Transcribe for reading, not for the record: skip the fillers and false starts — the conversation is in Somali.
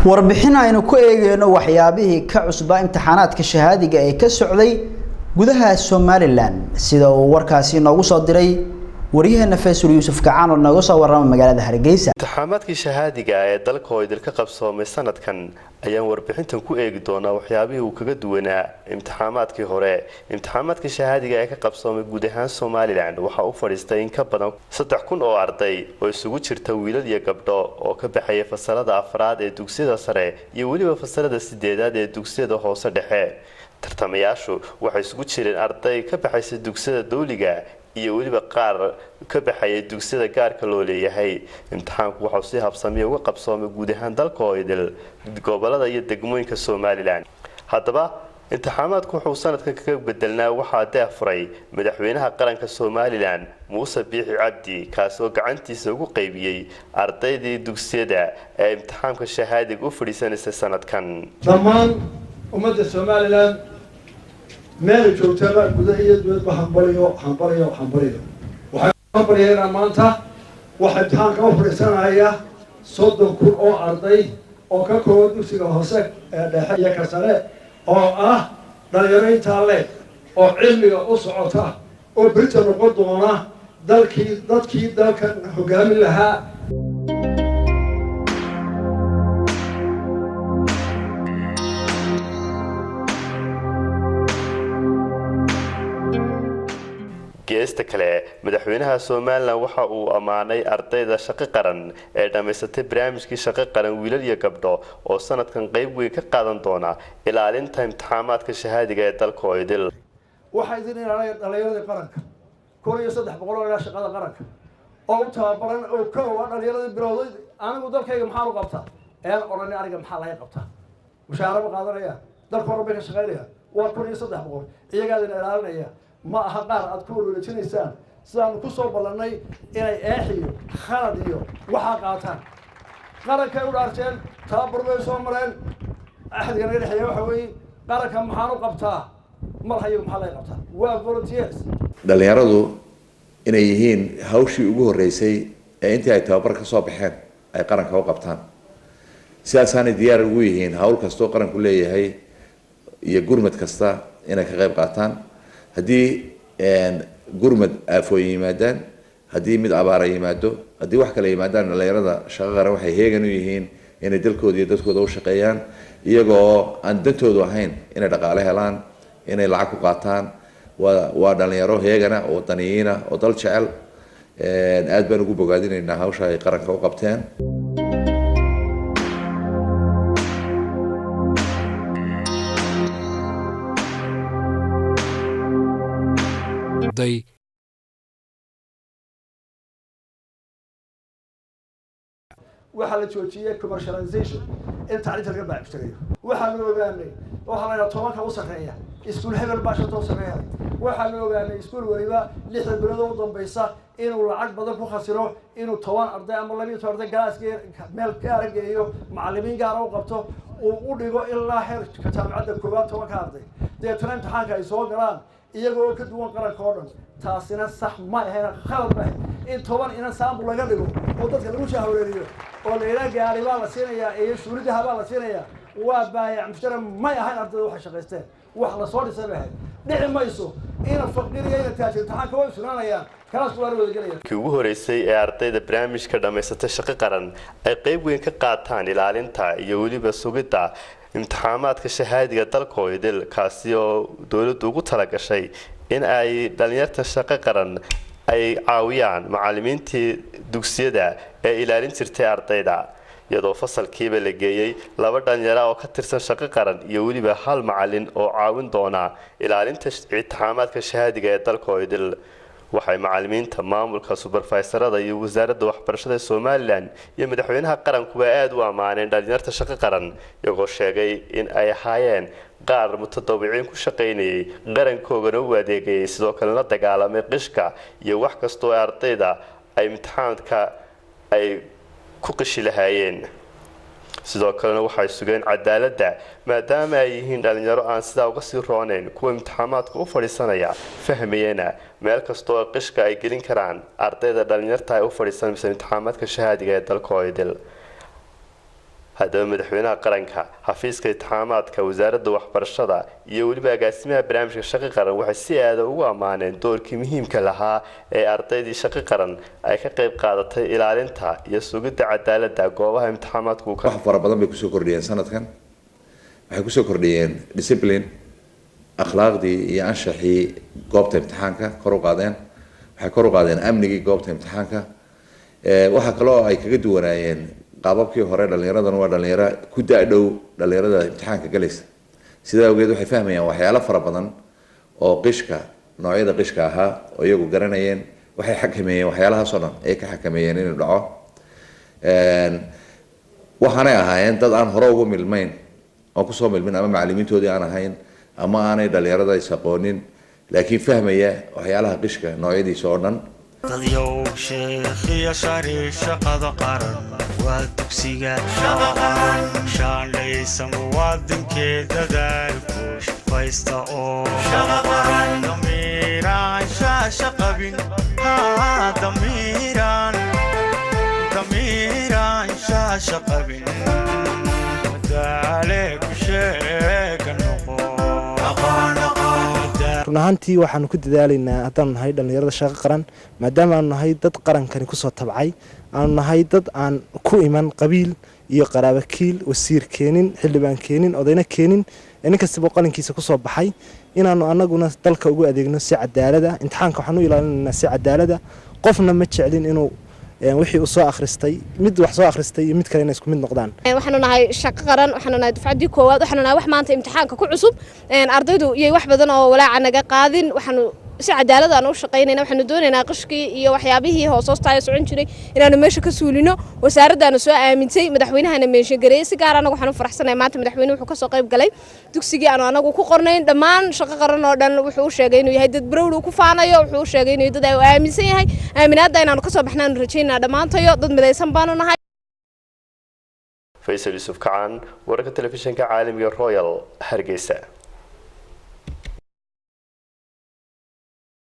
warbixin aynu ku eegayno waxyaabihii ka cusba imtixaanaadka shahaadiga ee ka socday gudaha Somaliland sida uu warkaasi noogu soo diray wariyahana Faisal Yusuf Kacaan oo nooga soo warramay magaalada Hargeysa. imtixaanaadkii shahaadiga ee dalka oo idil ka qabsoomay sanadkan ayaan warbixintan ku eegi doonaa waxyaabihii uu kaga duwanaa imtixaanaadkii hore. imtixaanaadkii shahaadiga ee ka qabsoomay guud ahaan Somaliland waxa uu fadhiistay in ka badan 3,000 oo arday oo isugu jirta wiilal iyo gabdho oo ka baxay fasalada afraad ee dugsiyada sare iyo waliba fasalada 8aad ee dugsiyada hoose dhexe. tartamayaashu waxay isugu jireen arday ka baxay dugsiyada dawliga iyo waliba qaar ka baxay dugsiyada gaarka loo leeyahay. imtixaanku waxa uu si habsami uga qabsoomay guud ahaan dalka oo idil gobolada iyo degmooyinka Somaliland. haddaba imtixaanaadku wuxuu sanadkan kaga bedelnaa waxa daafuray madaxweynaha qaranka Somaliland Muuse Biixi Cabdi kaasoo gacantiisa ugu qaybiyay ardaydii dugsiyada ee imtixaanka shahaadiga u fadhiisanaysa sanadkan. dhammaan ummadda Somaliland meel joogtada gudaha iyo dibadda hambaliyo waxaan baryaynaa maanta waxa imtixaanka u fadhiisanaya 30,000 oo arday oo ka kooban dugsiga hoose ee dhexe iyo ka sare oo ah dhalinyarada leh oo cilmiga u socota oo Britain noqon doona dadkii dalkan hogaamin lahaa. geesta kale madaxweynaha Somaliland waxa uu amaanay ardayda shaqo qaran ee dhameysatay barnaamijkii shaqo qaran wiilal iyo gabdho oo sanadkan qayb weyn ka qaadan doona ilaalinta imtixaanaadka shahaadiga ee dalka oo idil. waxay idin ilaalinayaan dhalinyarada qaranka 1,300 ilaa shaqada qaranka oo u tababaran oo ka waa dhalinyarada bilowday anigu dalkayga maxaa u qabtaa oran aniga maxaa laga qabtaa mushaar ma qaadanaya dalka Rabbi ka shaqeynaya waa 1,300 iyagaadina ilaalinaya ma aha qaar aad ku wareejinaysaan sidaan ku soo ballanay inay eexiyo khalad iyo waxa qaataan qaranka u dhaarteen tababar bay soo mareen ahdiga naga dhexeeya waxa weeye qaranka maxaan u qabtaa marhayo maxaa laga qabtaa waa volunteers. dhalinyaradu inay yihiin hawshii ugu horeysay ee intii ay tababar ka soo baxeen ay qaranka u qabtaan sidaasaanay diyaar ugu yihiin hawl kastoo qaranku leeyahay iyo gurmad kasta inay ka qayb qaataan. haddii gurmad aafooyin yimaadaan haddii mid abaara yimaado haddii wax kale yimaadaan dhalinyarada shaqo qaran waxay heegan u yihiin inay dalkooda iyo dadkooda u shaqeeyaan iyagoo aan dantoodu ahayn inay dhaqaale helaan inay lacag ku qaataan. waa dhalinyaro heegana oo wadaniyiina oo dal jecel aad baan ugu bogaadinaynaa hawsha ay qaranka u qabteen. waxa la joojiyay commercialization in tacliinta laga baaxsanayo waxa la ogaanay waxa la yiraahdo tobanka u sareeya iskuul hebel baa shaqo sameeya waxa la ogaanay iskuul waliba 6 bilood oo dambaysa inuu lacag badan ku khasiro inuu 10 arday ama 12 arday gaaskii meel gaar ah geeyo macallimiin gaar ah u qabto oo u dhigo ilaa heerka jaamacadda koowaad 10 arday deetana imtixaanka ay soo galaan iyagoo ka duwan qaranka oo dhan taasina sax ma ahayn khalad ma in 10 ina saambu laga dhigo oo dadka lagu shahwareeriyo oo leeyahay gaari baa la siinayaa iyo shuruudaha baa la siinayaa waa baayac mushtara ma ahayn ardayda wax shaqaysteen wax la soo dhisay dhici mayso in faqriga iyo taajir imtixaanka way sunaanayaan kalaas ku wada galaya kii ugu horeysay ee ardayda barnaamijka dhameysatay shaqo qaran ay qayb weyn ka qaataan ilaalinta iyo waliba sugidda imtixaanaadka shahaadiga dalka oo idil kaasi oo dawladdu ugu talagashay in ay dhalinyarta shaqo qaran ay caawiyaan macallimiintii dugsiyada ee ilaalin jirtay ardayda iyadoo fasalkiiba la geeyay 2 dhalinyaro oo ka tirsan shaqo qaran iyo waliba hal macallin oo caawin doona ilaalinta imtixaanaadka shahaadiga ee dalka oo idil. waxay macallimiinta maamulka supervisorada iyo wasaaradda waxbarashada Somaliland iyo madaxweynaha qarankuba aad u amaaneen dhalinyarta shaqo qaran iyagoo sheegay in ay ahaayeen qaar mutadawiciin ku shaqeynayay qarankoogana u adeegayay sidoo kale la dagaalamay qishka iyo wax kastoo ardayda ay imtixaanka ay ku qishi lahaayeen. sidoo kalena waxay sugeen cadaaladda maadaama ay yihiin dhalinyaro aan sidaa uga sii roonayn kuwa imtixaanaadka u fadhiisanaya fahmayana meel kastoo qishka ay gelin karaan ardayda dhalinyarta ay u fadhiisanaysa imtixaanaadka shahaadiga ee dalka oo idil. haddaba madaxweynaha qaranka xafiiska imtixaamaadka wasaaradda waxbarashada iyo weliba agaasimaha barnaamijka shaqo qaran waxay si aad ugu ammaaneen doorkii muhiimka lahaa ee ardaydii shaqo qaran ay ka qayb qaadatay ilaalinta iyo sugidda cadaaladda goobaha imtixaamaadku wax fara badan bay kusoo kordhiyeen sanadkan waxay kusoo kordhiyeen discipline akhlaaqdii iyo anshaxii goobta imtixaanka kor u qaadeen waxay kor u qaadeen amnigii goobta imtixaanka waxa kaloo ay kaga duwanaayeen qaababkii hore dhalinyaradana waa dhalinyaro ku da-dhow dhalinyarada imtixaanka galaysa sidaa awgeed waxay fahmayaan waxyaalo fara badan oo qishka noocyada qishka ahaa oo iyagu garanayeen waxay xakameeyeen waxyaalahaasoo dhan ay ka xakameeyeen inuu dhaco waxaanay ahaayeen dad aan hore ugu milmayn oo kusoo milmin ama macalimiintoodii aan ahayn ama aanay dhalinyarada is aqoonin laakiin fahmaya waxyaalaha qishka noocyadiisa oo dhan dadyow sheekhiya shari shaqada qaran waa dugsiga shaqo qaran shaandhaysa muwaadinkeeda daalku shaqaysta oo shaqo qaran damiiraan shaasha qabin damiiraan shaasha qabin madaale ku sheega noqo run ahaantii waxaanu ku dadaalaynaa haddaanu nahay dhallinyarada shaqo qaran maadaama aanu nahay dad qarankani kusoo tabcay aanu nahay dad aan ku iman qabiil iyo qaraabo kiil wasiir keenin xildhibaan keenin odayna keenin nin kastaba qalinkiisa kusoo baxay inaanu anaguna dalka ugu adeegno si cadaalada imtixaanka waxaan u ilaalinaynaa si cadaalada qofna ma jeclin inuu wixii uu soo akhristay mid wax soo akhristay iyo mid kale inay isku mid noqdaan waxaanu nahay shaqo qaran waxaanu nahay dufcadii koowaad waxaanu nahay wax maanta imtixaanka ku cusub ardaydu iyo wax badan oo walaaca naga qaadin waxaanu si cadaalad aan u shaqeynayna waxaanu doonaynaa qishkii iyo waxyaabihii hoosoostaay socon jiray inaanu meesha ka suulino wasaaraddaana soo aamintay madaxweynahana meesha gareeyay si gaar anagu waxaan u faraxsanahay maanta madaxweynuhu wuxuu ka soo qayb galay dugsigii aanu anagu ku qornayn dhammaan shaqo qaran oo dhan wuxuu u sheegay inuu yahay dad barowd ku faanayo wuxuu u sheegay inuu dad ay aaminsan yahay aaminaadda inaanu ka soo baxnaanu rajaynaa dhammaantayo dad midaysan baanu nahay Faisal Yusuf Kacaan wararka telefishinka caalamiga Royal Hargeysa